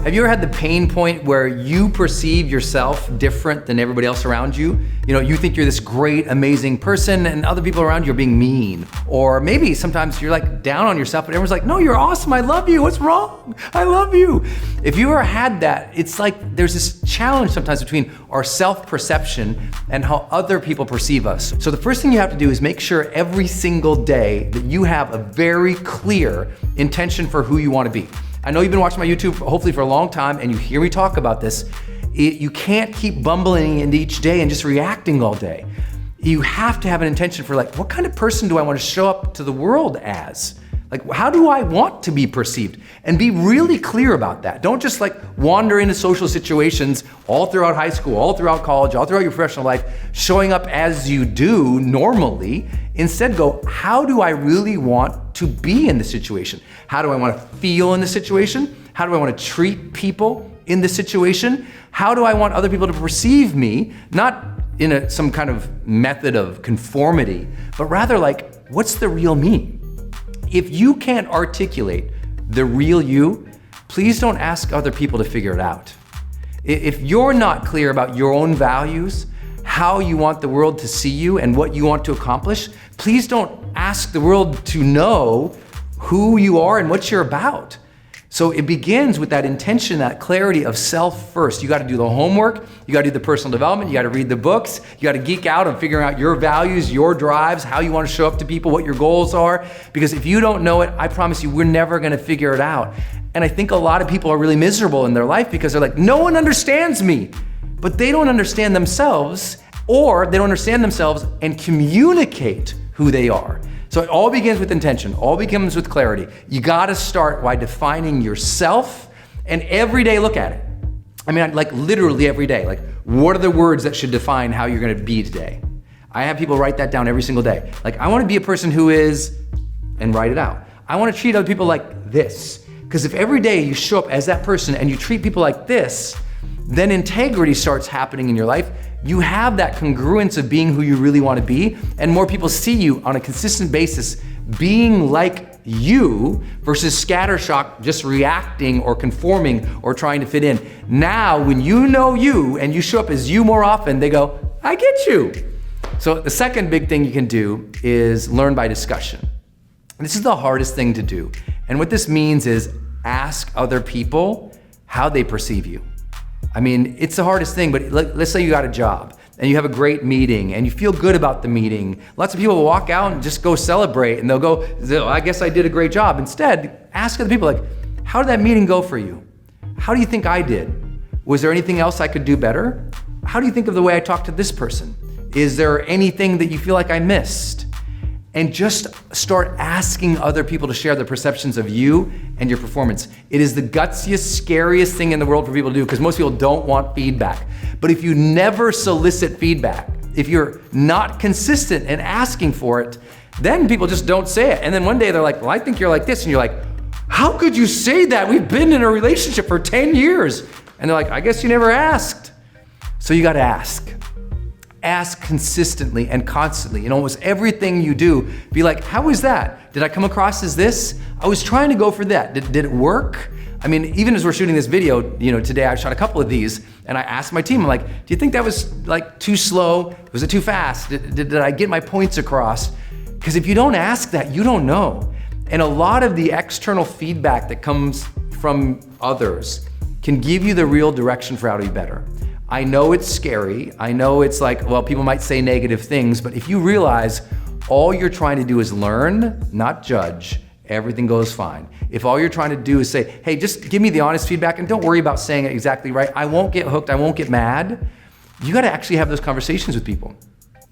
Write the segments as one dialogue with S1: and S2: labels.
S1: Have you ever had the pain point where you perceive yourself different than everybody else around you? You know, you think you're this great, amazing person and other people around you are being mean. Or maybe sometimes you're like down on yourself, but everyone's like, no, you're awesome, I love you, what's wrong? I love you. If you ever had that, it's like there's this challenge sometimes between our self-perception and how other people perceive us. So the first thing you have to do is make sure every single day that you have a very clear intention for who you want to be. I know you've been watching my YouTube hopefully for a long time and you hear me talk about this. You can't keep bumbling into each day and just reacting all day. You have to have an intention for like, what kind of person do I want to show up to the world as? Like, how do I want to be perceived? And be really clear about that. Don't just like wander into social situations all throughout high school, all throughout college, all throughout your professional life, showing up as you do normally. Instead go, how do I really want to be in the situation? How do I want to feel in the situation? How do I want to treat people in the situation? How do I want other people to perceive me? Not in some kind of method of conformity, but rather like, what's the real me? If you can't articulate the real you, please don't ask other people to figure it out. If you're not clear about your own values, how you want the world to see you and what you want to accomplish, please don't ask the world to know who you are and what you're about. So it begins with that intention, that clarity of self first. You got to do the homework, you got to do the personal development, you got to read the books, you got to geek out on figuring out your values, your drives, how you want to show up to people, what your goals are. Because if you don't know it, I promise you, we're never going to figure it out. And I think a lot of people are really miserable in their life because they're like, no one understands me. But they don't understand themselves, or they don't understand themselves and communicate who they are. So it all begins with intention, all begins with clarity. You gotta start by defining yourself and every day look at it. I mean, like literally every day, like what are the words that should define how you're gonna be today? I have people write that down every single day. Like I wanna be a person who is, and write it out. I wanna treat other people like this. Because if every day you show up as that person and you treat people like this, then integrity starts happening in your life. You have that congruence of being who you really want to be, and more people see you on a consistent basis being like you versus scattershot, just reacting or conforming or trying to fit in. Now, when you know you and you show up as you more often, they go, I get you. So the second big thing you can do is learn by discussion. This is the hardest thing to do. And what this means is ask other people how they perceive you. I mean, it's the hardest thing, but let's say you got a job and you have a great meeting and you feel good about the meeting. Lots of people will walk out and just go celebrate and they'll go, I guess I did a great job. Instead, ask other people like, how did that meeting go for you? How do you think I did? Was there anything else I could do better? How do you think of the way I talked to this person? Is there anything that you feel like I missed? And just start asking other people to share their perceptions of you and your performance. It is the gutsiest, scariest thing in the world for people to do because most people don't want feedback. But if you never solicit feedback, if you're not consistent in asking for it, then people just don't say it. And then one day they're like, well, I think you're like this. And you're like, how could you say that? We've been in a relationship for 10 years. And they're like, I guess you never asked. So you got to ask. Ask consistently and constantly. In almost everything you do, be like, how was that? Did I come across as this? I was trying to go for that. Did it work? I mean, even as we're shooting this video, today I shot a couple of these and I asked my team, I'm like, do you think that was like too slow? Was it too fast? Did I get my points across? Because if you don't ask that, you don't know. And a lot of the external feedback that comes from others can give you the real direction for how to be better. I know it's scary. I know it's like, well, people might say negative things, but if you realize all you're trying to do is learn, not judge, everything goes fine. If all you're trying to do is say, hey, just give me the honest feedback and don't worry about saying it exactly right. I won't get hooked, I won't get mad. You gotta actually have those conversations with people.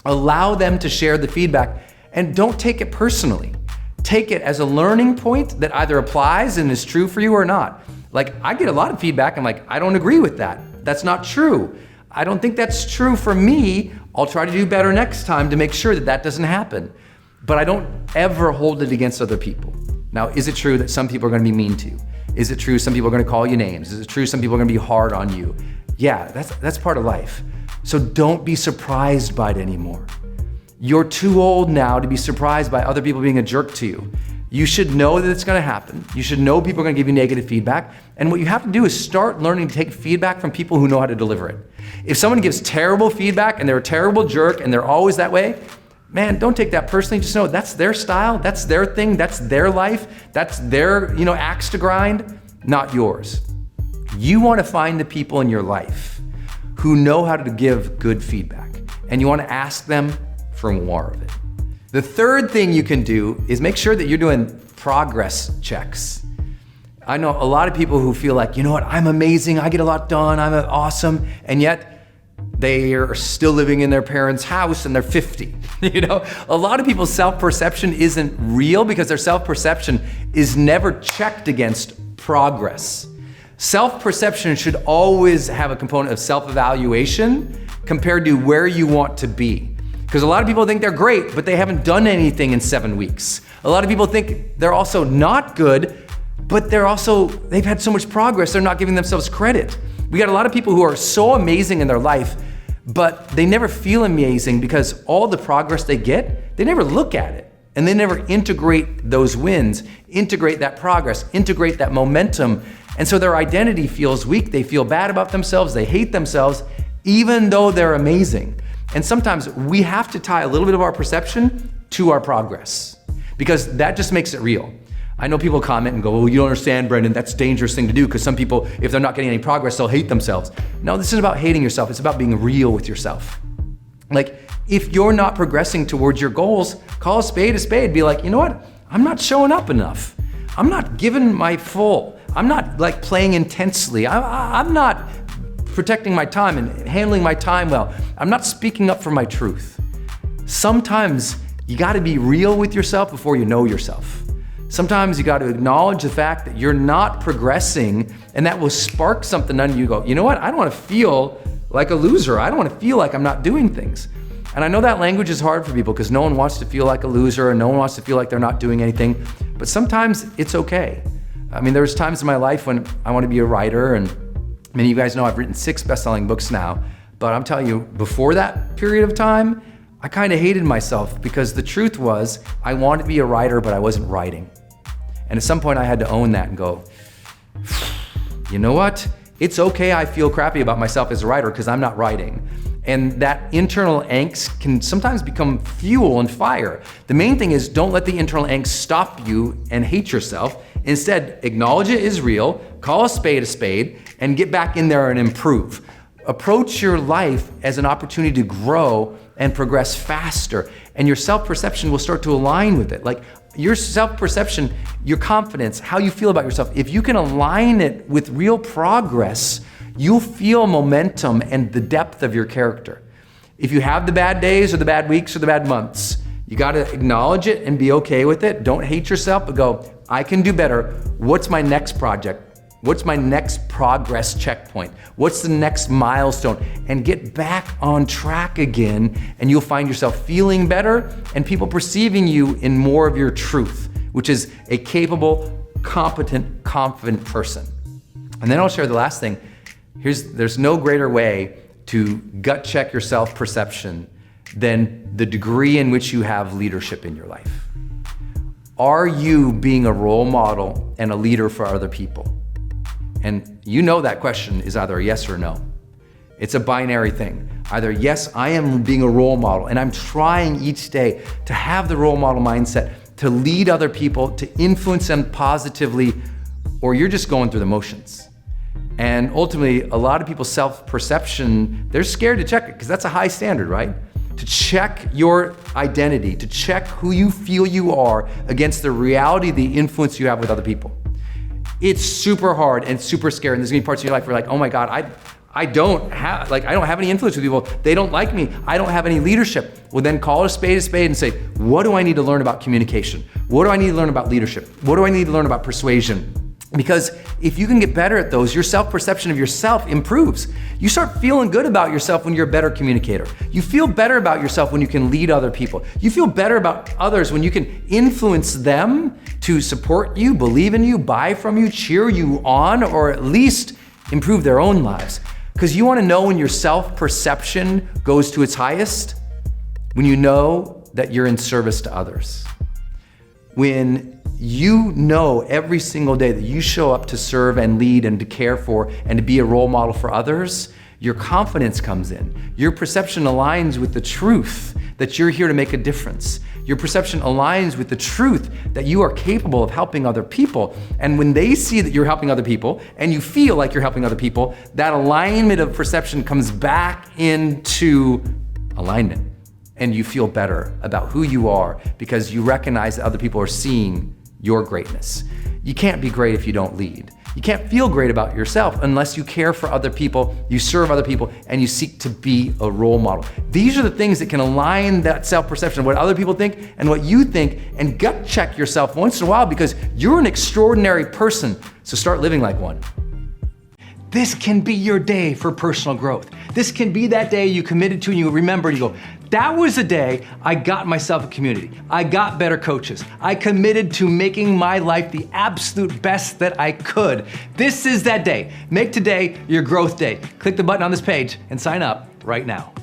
S1: Allow them to share the feedback and don't take it personally. Take it as a learning point that either applies and is true for you or not. Like, I get a lot of feedback, I'm like, I don't agree with that. That's not true. I don't think that's true for me. I'll try to do better next time to make sure that that doesn't happen. But I don't ever hold it against other people. Now, is it true that some people are gonna be mean to you? Is it true some people are gonna call you names? Is it true some people are gonna be hard on you? Yeah, that's part of life. So don't be surprised by it anymore. You're too old now to be surprised by other people being a jerk to you. You should know that it's gonna happen. You should know people are gonna give you negative feedback. And what you have to do is start learning to take feedback from people who know how to deliver it. If someone gives terrible feedback and they're a terrible jerk and they're always that way, man, don't take that personally. Just know that's their style, that's their thing, that's their life, that's their, axe to grind, not yours. You wanna find the people in your life who know how to give good feedback, and you wanna ask them for more of it. The third thing you can do is make sure that you're doing progress checks. I know a lot of people who feel like, I'm amazing, I get a lot done, I'm awesome, and yet they are still living in their parents' house and they're 50. A lot of people's self-perception isn't real because their self-perception is never checked against progress. Self-perception should always have a component of self-evaluation compared to where you want to be. Because a lot of people think they're great, but they haven't done anything in 7 weeks. A lot of people think they're also not good, but they've had so much progress, they're not giving themselves credit. We got a lot of people who are so amazing in their life, but they never feel amazing because all the progress they get, they never look at it. And they never integrate those wins, integrate that progress, integrate that momentum. And so their identity feels weak, they feel bad about themselves, they hate themselves, even though they're amazing. And sometimes we have to tie a little bit of our perception to our progress because that just makes it real. I know people comment and go, well, you don't understand, Brendon, that's a dangerous thing to do because some people, if they're not getting any progress, they'll hate themselves. No, this isn't about hating yourself, it's about being real with yourself. Like, if you're not progressing towards your goals, call a spade, be like, you know what? I'm not showing up enough. I'm not giving my full. I'm not playing intensely. I'm not protecting my time and handling my time well. I'm not speaking up for my truth. Sometimes you gotta be real with yourself before you know yourself. Sometimes you gotta acknowledge the fact that you're not progressing, and that will spark something under you. Go, you know what? I don't wanna feel like a loser. I don't wanna feel like I'm not doing things. And I know that language is hard for people because no one wants to feel like a loser and no one wants to feel like they're not doing anything, but sometimes it's okay. I mean, there's times in my life when I wanna be a writer, and many of you guys know I've written 6 best-selling books now, but I'm telling you, before that period of time, I kind of hated myself because the truth was I wanted to be a writer, but I wasn't writing. And at some point I had to own that and go, you know what? It's okay I feel crappy about myself as a writer because I'm not writing. And that internal angst can sometimes become fuel and fire. The main thing is don't let the internal angst stop you and hate yourself. Instead, acknowledge it is real, call a spade, and get back in there and improve. Approach your life as an opportunity to grow and progress faster, and your self-perception will start to align with it. Like your self-perception, your confidence, how you feel about yourself, if you can align it with real progress, you'll feel momentum and the depth of your character. If you have the bad days or the bad weeks or the bad months, you gotta acknowledge it and be okay with it. Don't hate yourself, but go, I can do better. What's my next project? What's my next progress checkpoint? What's the next milestone? And get back on track again, and you'll find yourself feeling better and people perceiving you in more of your truth, which is a capable, competent, confident person. And then I'll share the last thing. There's no greater way to gut check your self-perception than the degree in which you have leadership in your life. Are you being a role model and a leader for other people? And you know that question is either a yes or no. It's a binary thing. Either yes, I am being a role model and I'm trying each day to have the role model mindset, to lead other people, to influence them positively, or you're just going through the motions. And ultimately, a lot of people's self-perception, they're scared to check it because that's a high standard, right? To check your identity, to check who you feel you are against the reality, the influence you have with other people. It's super hard and super scary. And there's gonna be parts of your life where you're like, oh my God, I don't have any influence with people. They don't like me. I don't have any leadership. Well, then call a spade and say, what do I need to learn about communication? What do I need to learn about leadership? What do I need to learn about persuasion? Because if you can get better at those, your self-perception of yourself improves. You start feeling good about yourself when you're a better communicator. You feel better about yourself when you can lead other people. You feel better about others when you can influence them to support you, believe in you, buy from you, cheer you on, or at least improve their own lives. Because you want to know when your self-perception goes to its highest, when you know that you're in service to others. When you know every single day that you show up to serve and lead and to care for and to be a role model for others, your confidence comes in. Your perception aligns with the truth that you're here to make a difference. Your perception aligns with the truth that you are capable of helping other people. And when they see that you're helping other people and you feel like you're helping other people, that alignment of perception comes back into alignment. And you feel better about who you are because you recognize that other people are seeing your greatness. You can't be great if you don't lead. You can't feel great about yourself unless you care for other people, you serve other people, and you seek to be a role model. These are the things that can align that self-perception of what other people think and what you think, and gut check yourself once in a while because you're an extraordinary person, so start living like one. This can be your day for personal growth. This can be that day you committed to and you remember and you go, that was the day I got myself a community. I got better coaches. I committed to making my life the absolute best that I could. This is that day. Make today your growth day. Click the button on this page and sign up right now.